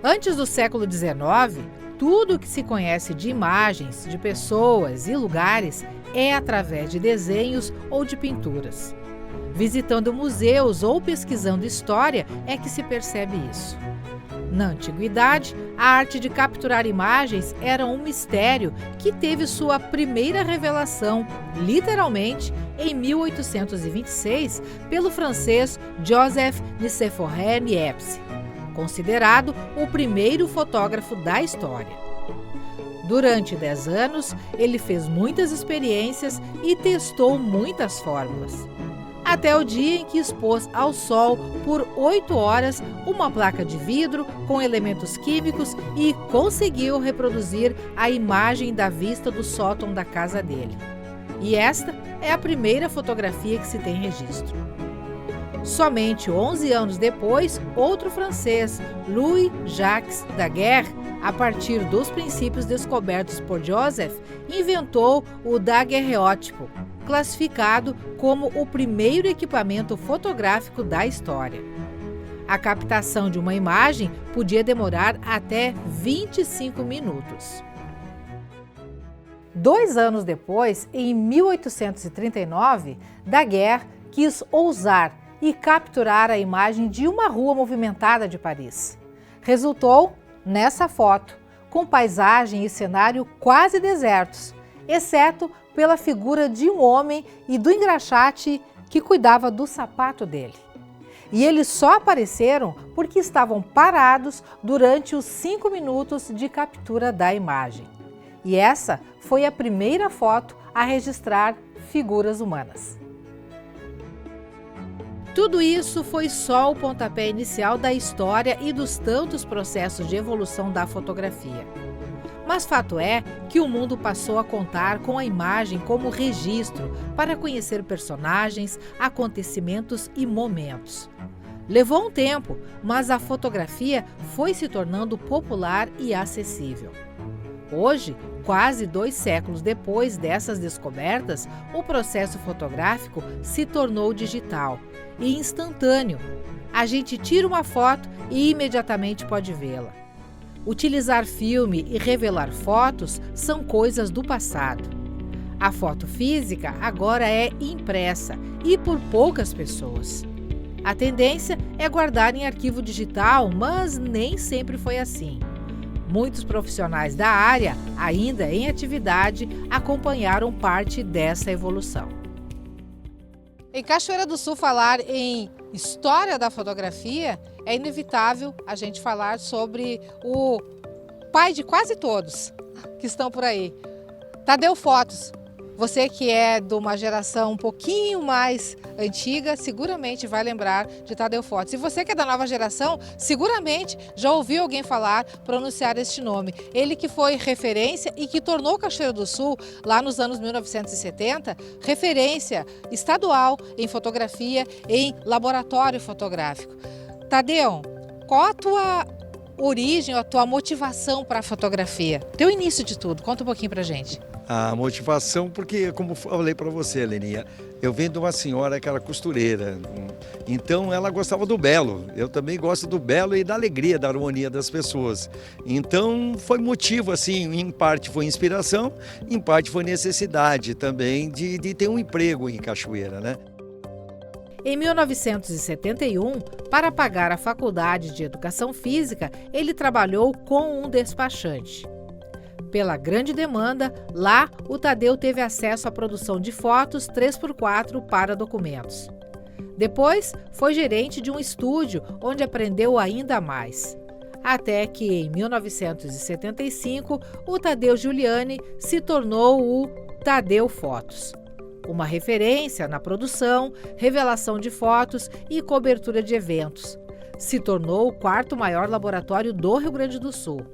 Antes do século XIX, tudo o que se conhece de imagens, de pessoas e lugares é através de desenhos ou de pinturas. Visitando museus ou pesquisando história é que se percebe isso. Na antiguidade, a arte de capturar imagens era um mistério que teve sua primeira revelação, literalmente, em 1826, pelo francês Joseph Nicéphore Niepce, considerado o primeiro fotógrafo da história. Durante 10 anos, ele fez muitas experiências e testou muitas fórmulas. Até o dia em que expôs ao sol por 8 horas uma placa de vidro com elementos químicos e conseguiu reproduzir a imagem da vista do sótão da casa dele. E esta é a primeira fotografia que se tem registro. Somente 11 anos depois, outro francês, Louis-Jacques Daguerre, a partir dos princípios descobertos por Joseph, inventou o daguerreótipo, classificado como o primeiro equipamento fotográfico da história. A captação de uma imagem podia demorar até 25 minutos. 2 anos depois, em 1839, Daguerre quis ousar e capturar a imagem de uma rua movimentada de Paris. Resultou nessa foto, com paisagem e cenário quase desertos, exceto pela figura de um homem e do engraxate que cuidava do sapato dele. E eles só apareceram porque estavam parados durante os 5 minutos de captura da imagem. E essa foi a primeira foto a registrar figuras humanas. Tudo isso foi só o pontapé inicial da história e dos tantos processos de evolução da fotografia. Mas fato é que o mundo passou a contar com a imagem como registro para conhecer personagens, acontecimentos e momentos. Levou um tempo, mas a fotografia foi se tornando popular e acessível. Hoje, quase 2 séculos depois dessas descobertas, o processo fotográfico se tornou digital e instantâneo. A gente tira uma foto e imediatamente pode vê-la. Utilizar filme e revelar fotos são coisas do passado. A foto física agora é impressa e por poucas pessoas. A tendência é guardar em arquivo digital, mas nem sempre foi assim. Muitos profissionais da área, ainda em atividade, acompanharam parte dessa evolução. Em Cachoeira do Sul, falar em história da fotografia, é inevitável a gente falar sobre o pai de quase todos que estão por aí, Tadeu Fotos. Você que é de uma geração um pouquinho mais antiga, seguramente vai lembrar de Tadeu Fotos. E você que é da nova geração, seguramente já ouviu alguém falar, pronunciar este nome. Ele que foi referência e que tornou Cachoeira do Sul, lá nos anos 1970, referência estadual em fotografia, em laboratório fotográfico. Tadeu, qual a tua origem, a tua motivação para a fotografia? Teu início de tudo, conta um pouquinho pra gente. A motivação, porque, como eu falei para você, Leninha, eu venho de uma senhora que era costureira, então ela gostava do belo. Eu também gosto do belo e da alegria, da harmonia das pessoas. Então foi motivo, assim, em parte foi inspiração, em parte foi necessidade também de ter um emprego em Cachoeira, né? Em 1971, para pagar a Faculdade de Educação Física, ele trabalhou com um despachante. Pela grande demanda, lá o Tadeu teve acesso à produção de fotos 3x4 para documentos. Depois, foi gerente de um estúdio, onde aprendeu ainda mais. Até que, em 1975, o Tadeu Giuliani se tornou o Tadeu Fotos. Uma referência na produção, revelação de fotos e cobertura de eventos. Se tornou o 4º maior laboratório do Rio Grande do Sul.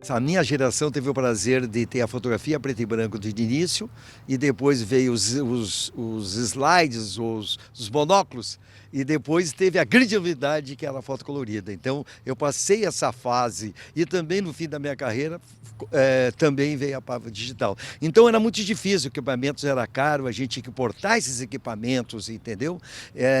A minha geração teve o prazer de ter a fotografia preto e branco de início e depois veio os slides, os monóculos e depois teve a grande novidade que era a foto colorida. Então eu passei essa fase e também no fim da minha carreira também veio a parte digital. Então era muito difícil, o equipamento era caro, a gente tinha que importar esses equipamentos, entendeu?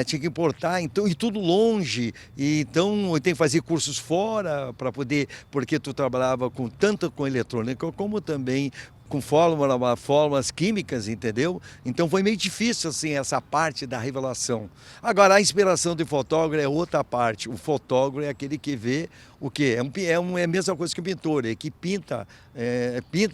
Tinha que importar, então, e tudo longe, e então eu tenho que fazer cursos fora para poder, porque tu trabalhava tanto com eletrônica como também com fórmulas químicas, entendeu? Então foi meio difícil assim essa parte da revelação. Agora a inspiração do fotógrafo é outra parte. O fotógrafo é aquele que vê o quê? É a mesma coisa que o pintor, é que pinta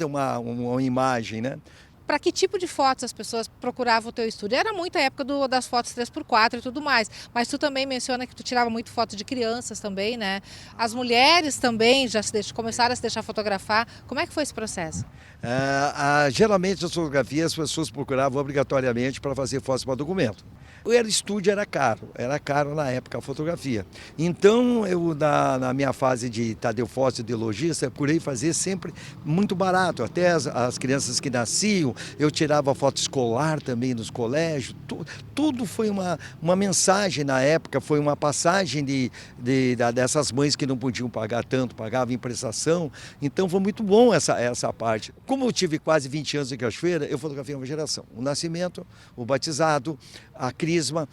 uma imagem, né? Para que tipo de fotos as pessoas procuravam o teu estúdio? Era muito a época das fotos 3x4 e tudo mais, mas tu também menciona que tu tirava muito foto de crianças também, né? As mulheres também começaram a se deixar fotografar. Como é que foi esse processo? Geralmente as fotografias as pessoas procuravam obrigatoriamente para fazer fotos para documento. O estúdio era caro na época a fotografia. Então eu na minha fase de Tadeu Fotos de lojista, procurei fazer sempre muito barato, até as crianças que nasciam, eu tirava foto escolar também nos colégios, tudo foi uma mensagem na época, foi uma passagem dessas mães que não podiam pagar tanto, pagavam em prestação, então foi muito bom essa parte. Como eu tive quase 20 anos em Cachoeira, eu fotografei uma geração, o nascimento, o batizado, a crisma,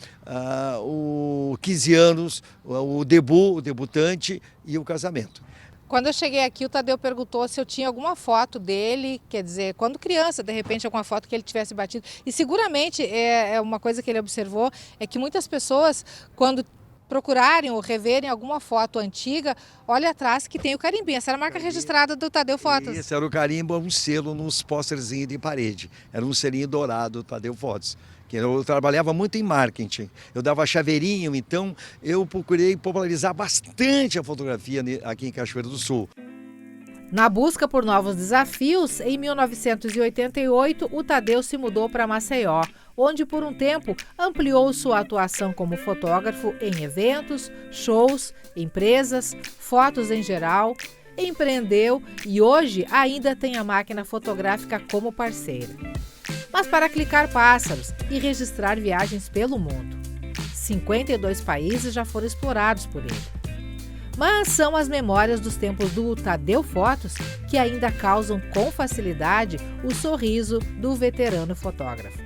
o 15 anos, o debutante e o casamento. Quando eu cheguei aqui, o Tadeu perguntou se eu tinha alguma foto dele, quer dizer, quando criança, de repente, alguma foto que ele tivesse batido. E seguramente, é uma coisa que ele observou, é que muitas pessoas, quando procurarem ou reverem alguma foto antiga, olha atrás que tem o carimbinho. Essa era a marca registrada do Tadeu Fotos. Esse era o carimbo, um selo nos pósterzinhos de parede. Era um selinho dourado do Tadeu Fotos. Eu trabalhava muito em marketing, eu dava chaveirinho, então eu procurei popularizar bastante a fotografia aqui em Cachoeira do Sul. Na busca por novos desafios, em 1988, o Tadeu se mudou para Maceió, onde por um tempo ampliou sua atuação como fotógrafo em eventos, shows, empresas, fotos em geral, empreendeu e hoje ainda tem a máquina fotográfica como parceira. Mas para clicar pássaros e registrar viagens pelo mundo. 52 países já foram explorados por ele. Mas são as memórias dos tempos do Tadeu Fotos que ainda causam com facilidade o sorriso do veterano fotógrafo.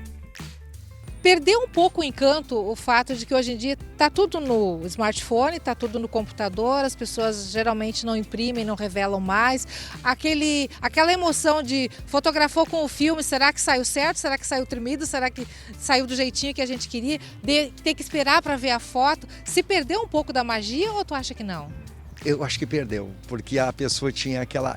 Perdeu um pouco o encanto o fato de que hoje em dia está tudo no smartphone, está tudo no computador, as pessoas geralmente não imprimem, não revelam mais. Aquela emoção de fotografou com o filme, será que saiu certo? Será que saiu tremido? Será que saiu do jeitinho que a gente queria? Ter que esperar para ver a foto. Se perdeu um pouco da magia ou tu acha que não? Eu acho que perdeu, porque a pessoa tinha aquela,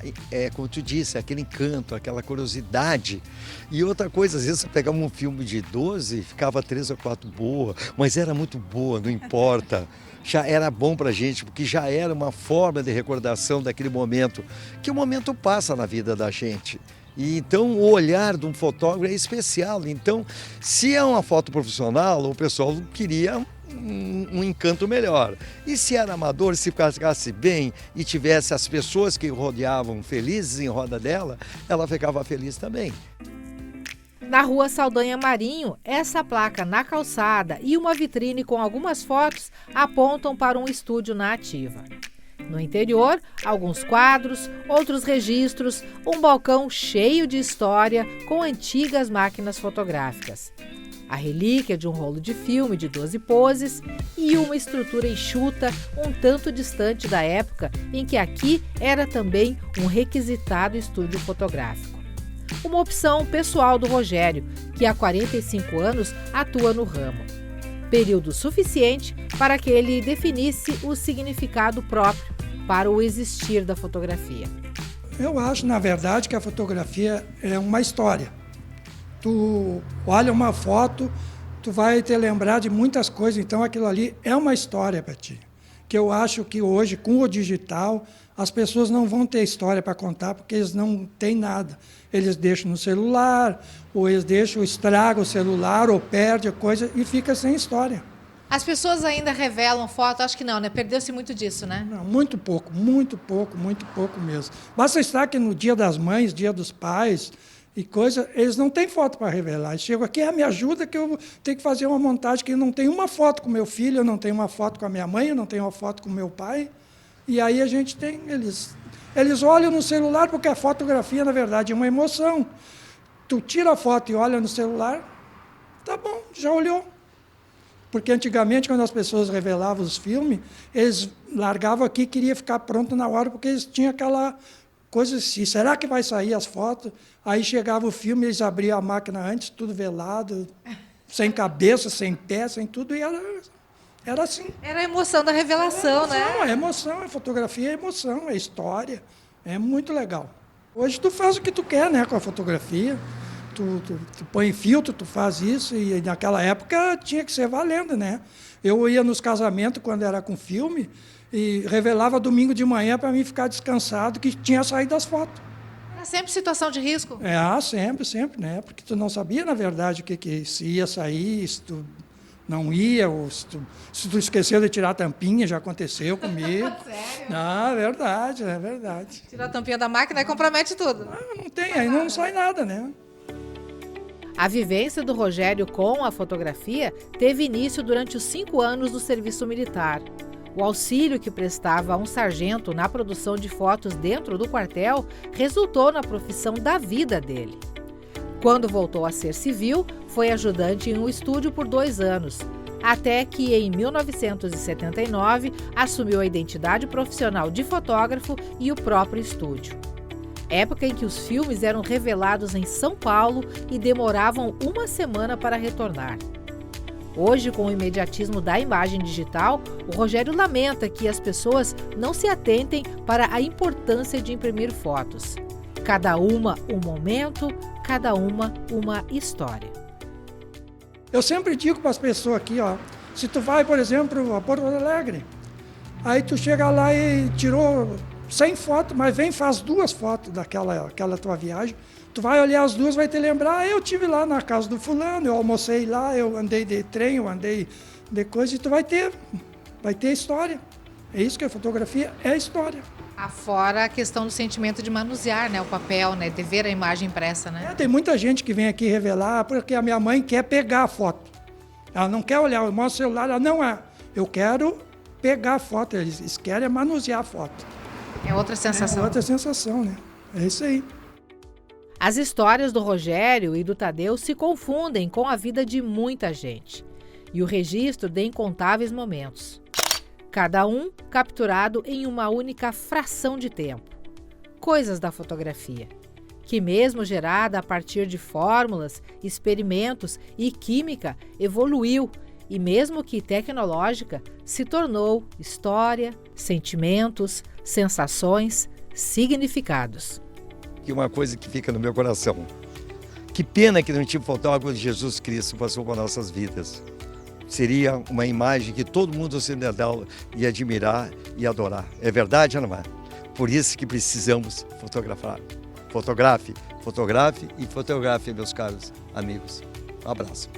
como tu disse, aquele encanto, aquela curiosidade. E outra coisa, às vezes você pegava um filme de 12, ficava 3 ou 4 boa, mas era muito boa, não importa. Já era bom pra gente, porque já era uma forma de recordação daquele momento, que o momento passa na vida da gente. E então o olhar de um fotógrafo é especial. Então, se é uma foto profissional, o pessoal queria um encanto melhor. E se era amador, se ficasse bem e tivesse as pessoas que rodeavam felizes em roda dela, ela ficava feliz também. Na rua Saldanha Marinho, essa placa na calçada e uma vitrine com algumas fotos apontam para um estúdio na ativa. No interior, alguns quadros, outros registros, um balcão cheio de história com antigas máquinas fotográficas. A relíquia de um rolo de filme de 12 poses e uma estrutura enxuta um tanto distante da época em que aqui era também um requisitado estúdio fotográfico. Uma opção pessoal do Rogério, que há 45 anos atua no ramo. Período suficiente para que ele definisse o significado próprio para o existir da fotografia. Eu acho, na verdade, que a fotografia é uma história. Tu olha uma foto, tu vai te lembrar de muitas coisas, então aquilo ali é uma história para ti. Que eu acho que hoje, com o digital, as pessoas não vão ter história para contar, porque eles não têm nada. Eles deixam no celular, ou eles estragam o celular, ou perdem a coisa e fica sem história. As pessoas ainda revelam foto? Acho que não, né? Perdeu-se muito disso, né? Não, muito pouco mesmo. Basta estar que no Dia das Mães, Dia dos Pais e coisa, eles não têm foto para revelar. Eles chegam aqui, me ajuda que eu tenho que fazer uma montagem que eu não tenho uma foto com meu filho, eu não tenho uma foto com a minha mãe, eu não tenho uma foto com meu pai. E aí a gente tem, eles olham no celular, porque a fotografia, na verdade, é uma emoção. Tu tira a foto e olha no celular, tá bom, já olhou. Porque antigamente, quando as pessoas revelavam os filmes, eles largavam aqui e queriam ficar pronto na hora, porque eles tinham aquela coisa assim, será que vai sair as fotos? Aí chegava o filme, eles abriam a máquina antes, tudo velado, sem cabeça, sem pé, sem tudo, e era assim. Era a emoção da revelação, né? É emoção, fotografia é emoção, é história, é muito legal. Hoje tu faz o que tu quer, né, com a fotografia. Tu põe filtro, tu faz isso, e naquela época tinha que ser valendo, né? Eu ia nos casamentos, quando era com filme, e revelava domingo de manhã para mim ficar descansado, que tinha saído as fotos. Era sempre situação de risco? Sempre, né? Porque tu não sabia, na verdade, que se ia sair, se tu não ia, ou se tu esqueceu de tirar a tampinha, já aconteceu comigo. Sério? Ah, é verdade. Tirar a tampinha da máquina e compromete tudo. Não tem, aí não sai nada, né? A vivência do Rogério com a fotografia teve início durante os 5 anos do serviço militar. O auxílio que prestava a um sargento na produção de fotos dentro do quartel resultou na profissão da vida dele. Quando voltou a ser civil, foi ajudante em um estúdio por 2 anos, até que em 1979 assumiu a identidade profissional de fotógrafo e o próprio estúdio. Época em que os filmes eram revelados em São Paulo e demoravam 1 semana para retornar. Hoje, com o imediatismo da imagem digital, o Rogério lamenta que as pessoas não se atentem para a importância de imprimir fotos. Cada uma um momento, cada uma história. Eu sempre digo para as pessoas aqui, se tu vai, por exemplo, a Porto Alegre, aí tu chega lá e tirou 100 fotos, mas vem e faz 2 fotos daquela tua viagem. Tu vai olhar as 2, vai te lembrar, eu estive lá na casa do fulano, eu almocei lá, eu andei de trem, eu andei de coisa, e tu vai ter história. É isso que a fotografia é história. Afora a questão do sentimento de manusear, né, o papel, né, de ver a imagem impressa, né? Tem muita gente que vem aqui revelar porque a minha mãe quer pegar a foto. Ela não quer olhar, eu mostro o celular, ela não é. Eu quero pegar a foto, eles querem manusear a foto. É outra sensação. É outra sensação, né? É isso aí. As histórias do Rogério e do Tadeu se confundem com a vida de muita gente e o registro de incontáveis momentos. Cada um capturado em uma única fração de tempo. Coisas da fotografia, que mesmo gerada a partir de fórmulas, experimentos e química, evoluiu e mesmo que tecnológica, se tornou história, sentimentos, sensações, significados. E uma coisa que fica no meu coração. Que pena que não tinha fotógrafo de Jesus Cristo passou por nossas vidas. Seria uma imagem que todo mundo ocidental ia admirar e adorar. É verdade ou não é? Por isso que precisamos fotografar. Fotografe, meus caros amigos. Um abraço.